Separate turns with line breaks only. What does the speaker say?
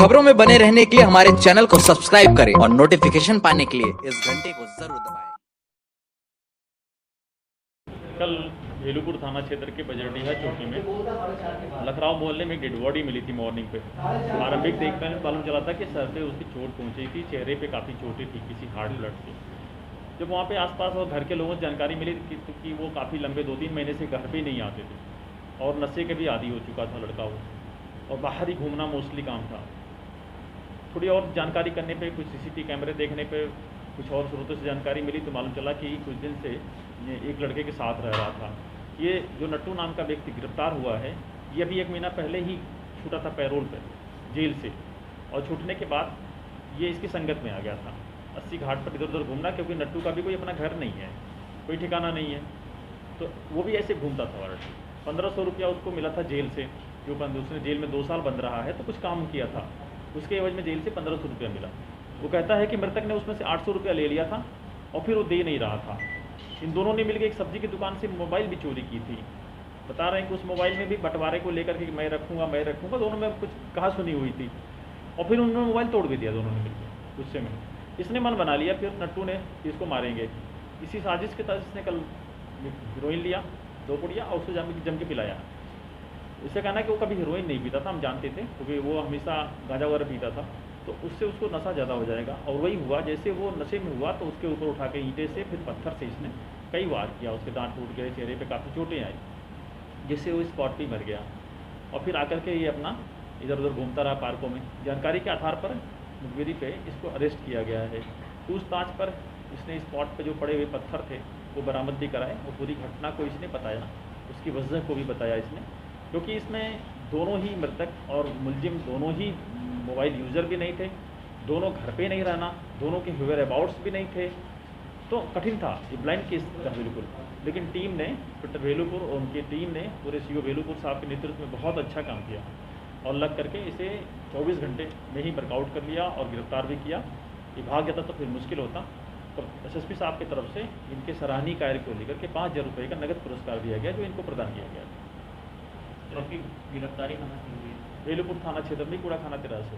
खबरों में बने रहने के लिए हमारे चैनल को सब्सक्राइब करें और नोटिफिकेशन पाने के लिए इस घंटे को जरूर दबाएं।
कल भेलूपुर थाना क्षेत्र के बजरडीहा चौकी में लखराव मोहल्ले में एक डेड बॉडी मिली थी मॉर्निंग पे। प्रारंभिक देखने में मालूम चला था कि सर पे उसकी चोट पहुंची थी, चेहरे पे काफ़ी चोटें थी किसी हार्ट ब्लड की। जब वहाँ पे आसपास और घर के लोगों से जानकारी मिली कि वो काफ़ी लंबे 2-3 महीने से घर पे नहीं आते थे और नशे के भी आदी हो चुका था लड़का वो, और बाहर ही घूमना मोस्टली काम था। थोड़ी और जानकारी करने पे, कुछ सीसीटीवी कैमरे देखने पे, कुछ और स्रोतों से जानकारी मिली तो मालूम चला कि कुछ दिन से ये एक लड़के के साथ रह रहा था। ये जो नट्टू नाम का व्यक्ति गिरफ्तार हुआ है, ये अभी 1 महीना पहले ही छूटा था पैरोल पर जेल से, और छूटने के बाद ये इसकी संगत में आ गया था। 80 घाट पर इधर उधर घूमना, क्योंकि नट्टू का भी कोई अपना घर नहीं है, कोई ठिकाना नहीं है, तो वो भी ऐसे घूमता था। 1500 रुपया उसको मिला था जेल से, जो उसने जेल में 2 साल बंद रहा है तो कुछ काम किया था, उसके एवज में जेल से 1500 रुपया मिला। वो कहता है कि मृतक ने उसमें से 800 रुपया ले लिया था और फिर वो दे नहीं रहा था। इन दोनों ने मिलकर एक सब्जी की दुकान से मोबाइल भी चोरी की थी। बता रहे हैं कि उस मोबाइल में भी बंटवारे को लेकर के मैं रखूँगा, दोनों में कुछ कहा सुनी हुई थी, और फिर उन्होंने मोबाइल तोड़ भी दिया दोनों ने मिलकर गुस्से में। इसने मन बना लिया फिर नट्टू ने कि इसको मारेंगे। इसी साजिश के तहत इसने कल हीरोइन लिया 2 पुड़िया और उसको जम के पिलाया। इससे कहना है कि वो कभी हीरोइन नहीं पीता था, हम जानते थे, क्योंकि वो हमेशा गांजा वगैरह पीता था, तो उससे उसको नशा ज़्यादा हो जाएगा। और वही हुआ, जैसे वो नशे में हुआ तो उसके ऊपर उठा के ईंटे से फिर पत्थर से इसने कई वार किया। उसके दांत टूट गए, चेहरे पे काफ़ी चोटें आई, जिससे वो स्पॉट पर मर गया। और फिर आकर के ये अपना इधर उधर घूमता रहा पार्कों में। जानकारी के आधार पर मुखबिरी पे इसको अरेस्ट किया गया है। पूछताछ पर इसने स्पॉट पे जो पड़े हुए पत्थर थे वो बरामद भी कराए, और पूरी घटना को इसने बताया, उसकी वजह को भी बताया इसने, क्योंकि इसमें दोनों ही मृतक और मुलजिम दोनों ही मोबाइल यूज़र भी नहीं थे, दोनों घर पे नहीं रहना, दोनों के वेयर अबाउट्स भी नहीं थे, तो कठिन था ये ब्लाइंड केस था बिल्कुल। लेकिन टीम ने, इंस्पेक्टर भेलूपुर और उनकी टीम ने पूरे सीओ भेलूपुर साहब के नेतृत्व में बहुत अच्छा काम किया और लग करके इसे 24 घंटे में ही वर्कआउट कर लिया और गिरफ्तार भी किया। ये भाग जाता तो फिर मुश्किल होता। तो एसएसपी साहब की तरफ से इनके सराहनीय कार्य को लेकर के 5000 रुपये का नगद पुरस्कार दिया गया, जो इनको प्रदान किया गया।
गिरफ्तारी कहाँ से हुई?
भेलूपुर थाना क्षेत्र में कूड़ा खाना 83।